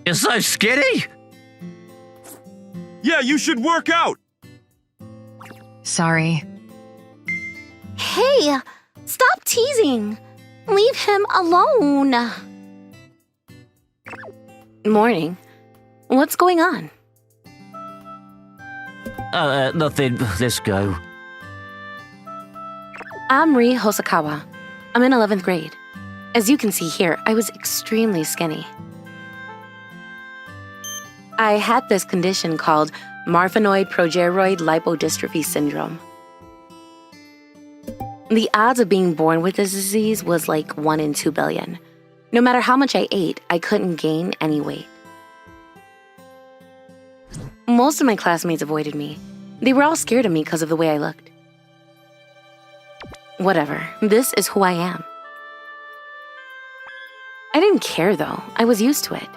You're so skinny! Yeah, you should work out. Sorry. Hey, stop teasing. Leave him alone. Morning. What's going on? Nothing. Let's go. I'm Ri Hosokawa. I'm in 11th grade. As you can see here, I was extremely skinny. I had this condition called marfanoid progeroid lipodystrophy syndrome. The odds of being born with this disease was like 1 in 2 billion. No matter how much I ate, I couldn't gain any weight. Most of my classmates avoided me. They were all scared of me because of the way I looked. Whatever, this is who I am. I didn't care though, I was used to it.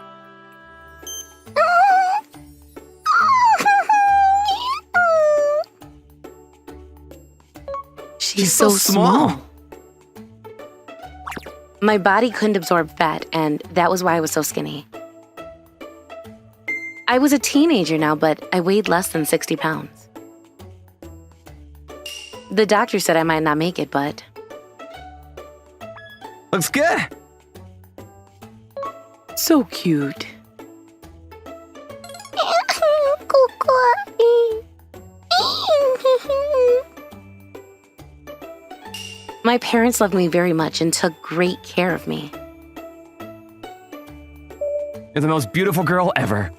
She's so small. My body couldn't absorb fat, and that was why I was so skinny. I was a teenager now, but I weighed less than 60 pounds. The doctor said I might not make it, but... Looks good. So cute. My parents loved me very much and took great care of me. You're the most beautiful girl ever.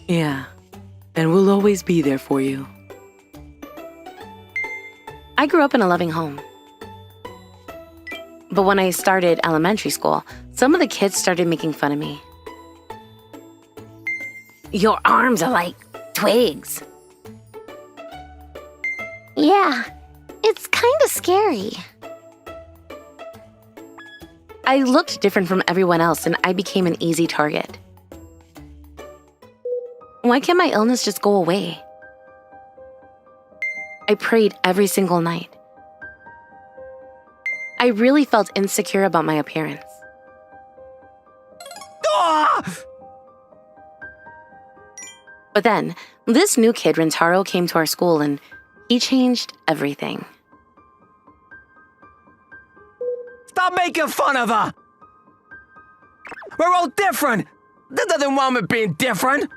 Yeah, and we'll always be there for you. I grew up in a loving home. But when I started elementary school, some of the kids started making fun of me. Your arms are like twigs. Yeah, it's kind of scary. I looked different from everyone else and I became an easy target. Why can't my illness just go away? I prayed every single night. I really felt insecure about my appearance. Ah! But then, this new kid, Rentaro, came to our school and he changed everything. Stop making fun of her! We're all different! There's nothing wrong with being different!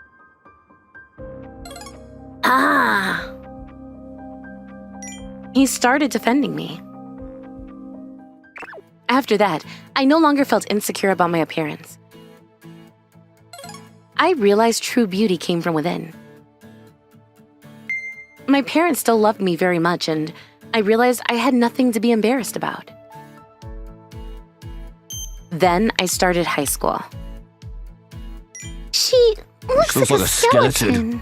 Ah! He started defending me. After that, I no longer felt insecure about my appearance. I realized true beauty came from within. My parents still loved me very much, and I realized I had nothing to be embarrassed about. Then I started high school. She looks Looks like like a a skeleton. skeleton.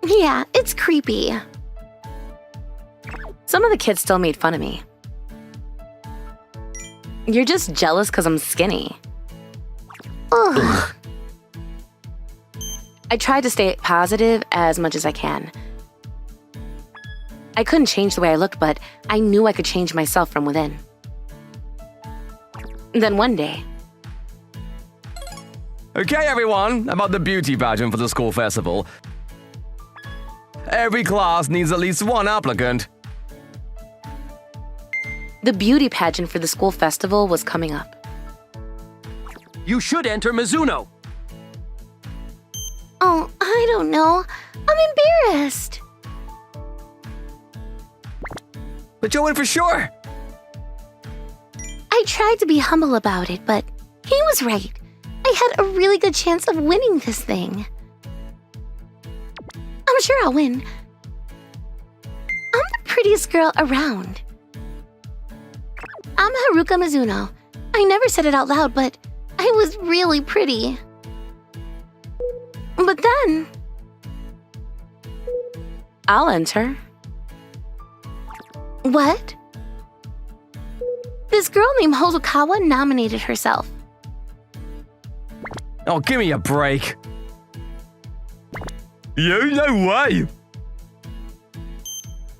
Yeah, it's creepy. Some of the kids still made fun of me. You're just jealous because I'm skinny. Ugh. I tried to stay positive as much as I can. I couldn't change the way I looked, but I knew I could change myself from within. Then one day, Okay, everyone, about the beauty pageant for the school festival. Every class needs at least one applicant. the beauty pageant for the school festival was coming up. You should enter Mizuno. Oh, I don't know. I'm embarrassed. But you'll win for sure. I tried to be humble about it, but he was right. I had a really good chance of winning this thing. I'm sure I'll win. I'm the prettiest girl around. I'm Haruka Mizuno. I never said it out loud, but I was really pretty. But then, I'll enter. what? This girl named Hosokawa nominated herself. Oh, give me a break. You? No way.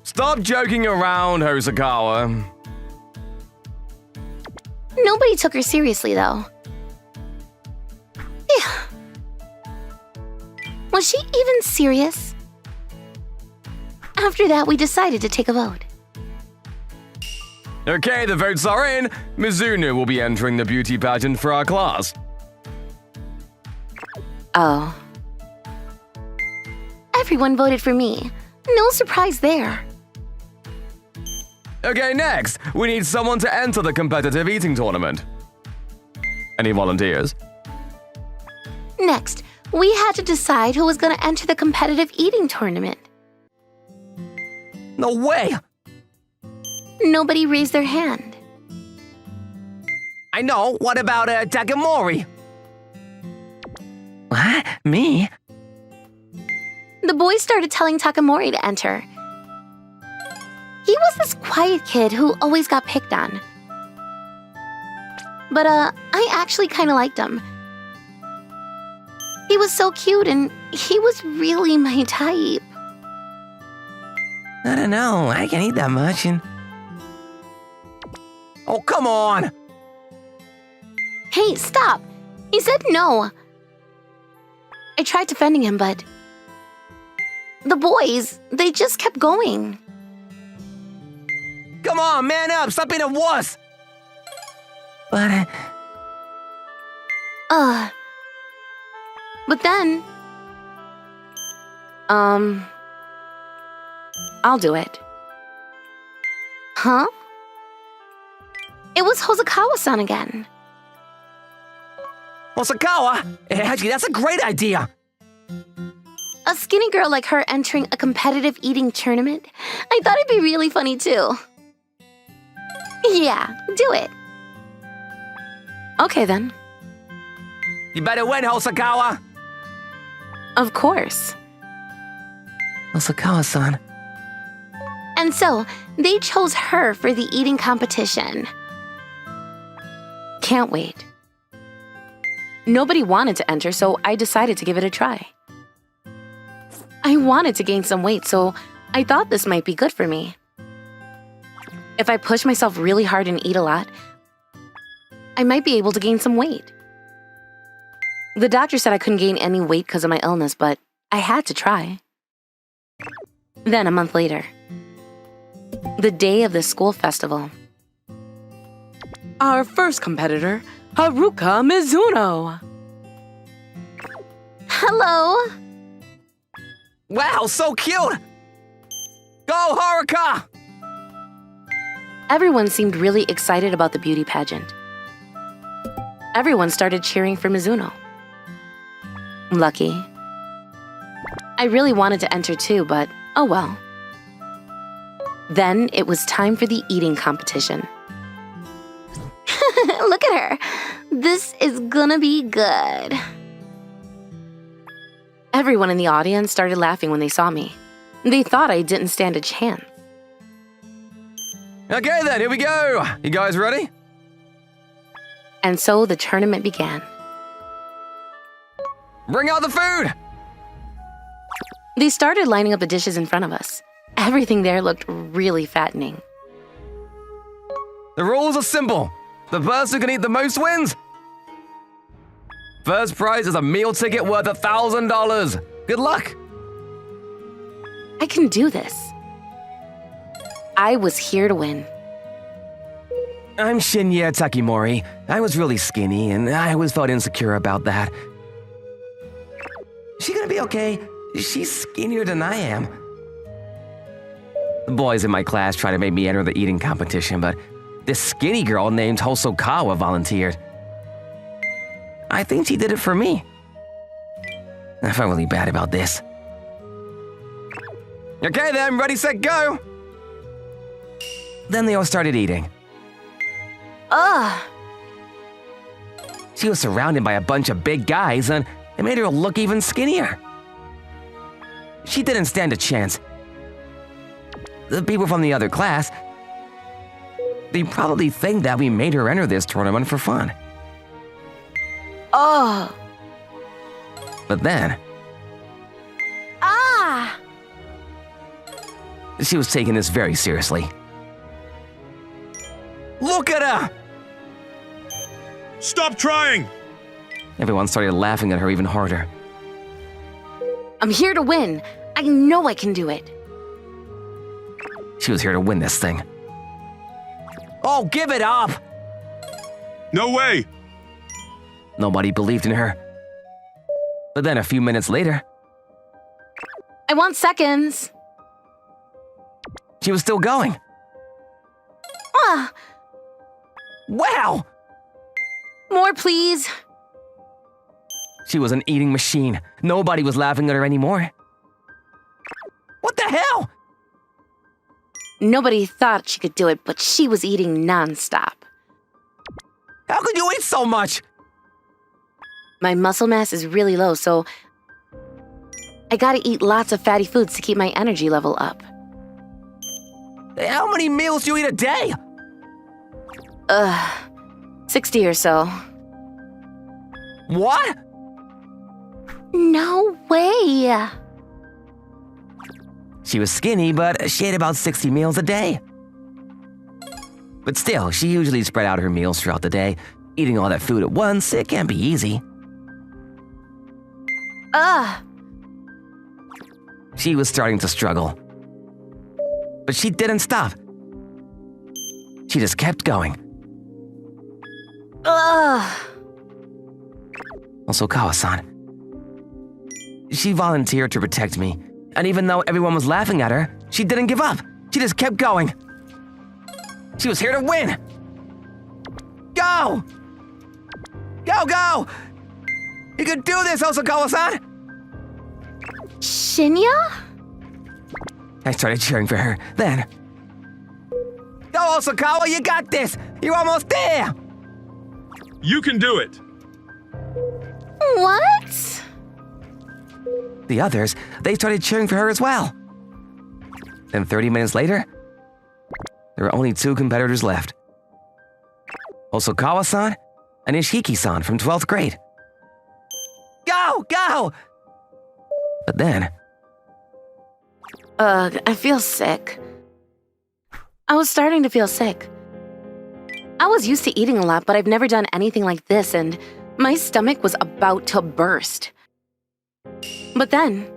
Stop joking around, Hosokawa. Nobody took her seriously, though. Yeah. Was she even serious? After that, we decided to take a vote. Okay, the votes are in. Mizuno will be entering the beauty pageant for our class. Oh, Everyone voted for me. No surprise there. Okay, next, we need someone to enter the competitive eating tournament. Any volunteers? Next, we had to decide who was going to enter the competitive eating tournament. No way! Nobody raised their hand. I know, what about Takamori? What? Me? The boys started telling Takamori to enter. He was this quiet kid who always got picked on. But, I actually kind of liked him. He was so cute and he was really my type. I don't know, I can't eat that much and... Oh, come on! Hey, stop! He said no. I tried defending him, but the boys, they just kept going. Come on, man up, stop being a wuss! But, But then, I'll do it. huh? It was Hosokawa-san again. Osakawa? Actually, that's a great idea! A skinny girl like her entering a competitive eating tournament? I thought it'd be really funny too. Yeah, do it. Okay then. You better win, Osakawa! Of course. Osakawa-san. And so, they chose her for the eating competition. Can't wait. Nobody wanted to enter, so I decided to give it a try. I wanted to gain some weight, so I thought this might be good for me. If I push myself really hard and eat a lot, I might be able to gain some weight. The doctor said I couldn't gain any weight because of my illness, but I had to try. Then a month later, the day of the school festival. Our first competitor, Haruka Mizuno. Hello. Wow, so cute! Go, Haruka! Everyone seemed really excited about the beauty pageant. Everyone started cheering for Mizuno. Lucky. I really wanted to enter too, but oh well. Then it was time for the eating competition. Look at her. This is gonna be good. Everyone in the audience started laughing when they saw me. They thought I didn't stand a chance. Okay then, here we go. You guys ready? And so the tournament began. Bring out the food! They started lining up the dishes in front of us. Everything there looked really fattening. The rules are simple. The person who can eat the most wins. First prize is a meal ticket worth $1,000. Good luck. I can do this. I was here to win. I'm Shinya Takimori. I was really skinny, and I always felt insecure about that. Is she gonna be okay? She's skinnier than I am. The boys in my class tried to make me enter the eating competition, but this skinny girl named Hosokawa volunteered. I think she did it for me. I felt really bad about this. Okay then, ready, set, go! Then they all started eating. Ugh! She was surrounded by a bunch of big guys, and it made her look even skinnier. She didn't stand a chance. The people from the other class, they probably think that we made her enter this tournament for fun. Ugh! But then, Ah! she was taking this very seriously. Look at her! Stop trying! Everyone started laughing at her even harder. I'm here to win. I know I can do it. She was here to win this thing. Oh, give it up! No way! Nobody believed in her. But then a few minutes later, I want seconds. she was still going. Ah! Wow! More, please. She was an eating machine. Nobody was laughing at her anymore. What the hell? Nobody thought she could do it, but she was eating nonstop. How could you eat so much? My muscle mass is really low, so I gotta eat lots of fatty foods to keep my energy level up. How many meals do you eat a day? 60 or so. What? No way. She was skinny, but she ate about 60 meals a day. But still, she usually spread out her meals throughout the day. Eating all that food at once, it can't be easy. Ugh! She was starting to struggle. But she didn't stop. She just kept going. Ugh! Also, Kawa-san. She volunteered to protect me. And even though everyone was laughing at her, she didn't give up. She just kept going. She was here to win. Go! Go, go! You can do this, Osakawa-san! Shinya? I started cheering for her. Then, go, Osakawa, you got this! You're almost there! You can do it! What? The others, they started cheering for her as well. Then 30 minutes later, there were only 2 competitors left. Osakawa-san and Ishiki-san from 12th grade. Go, go! But then, Ugh, I feel sick. I was starting to feel sick. I was used to eating a lot, but I've never done anything like this, and my stomach was about to burst. But then,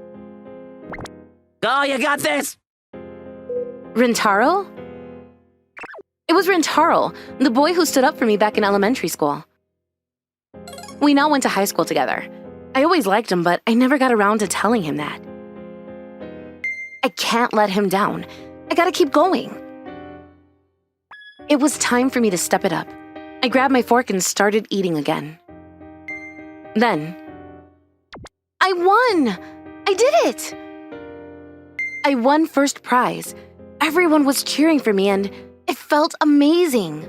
Oh, you got this! Rintaro? It was Rintaro, the boy who stood up for me back in elementary school. We now went to high school together. I always liked him, but I never got around to telling him that. I can't let him down. I gotta keep going. It was time for me to step it up. I grabbed my fork and started eating again. Then, I won! I did it! I won first prize. Everyone was cheering for me and it felt amazing.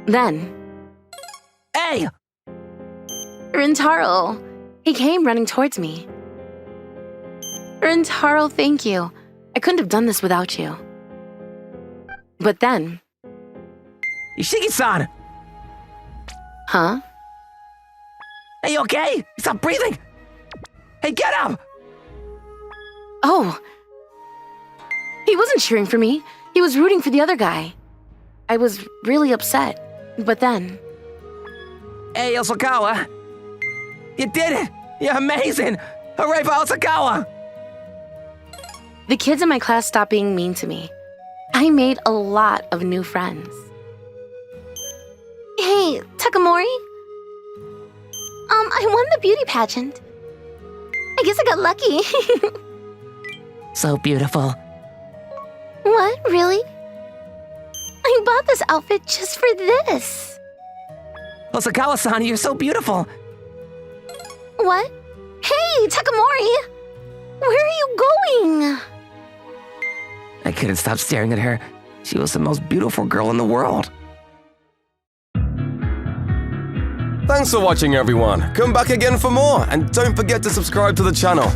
Then, Hey! Rintaro, he came running towards me. Rintaro, thank you. I couldn't have done this without you. But then, Ishiki-san! huh? Are you okay? Stop breathing! Hey, get up! Oh. He wasn't cheering for me. He was rooting for the other guy. I was really upset. But then, Hey, Osakawa! You did it! You're amazing! Hooray for Osakawa! the kids in my class stopped being mean to me. I made a lot of new friends. Hey, Takamori? I won the beauty pageant. I guess I got lucky. So beautiful. What, really? I bought this outfit just for this. Osakawa-san, you're so beautiful. What? Hey, Takamori! Where are you going? I couldn't stop staring at her. She was the most beautiful girl in the world. Thanks for watching, everyone. Come back again for more, and don't forget to subscribe to the channel.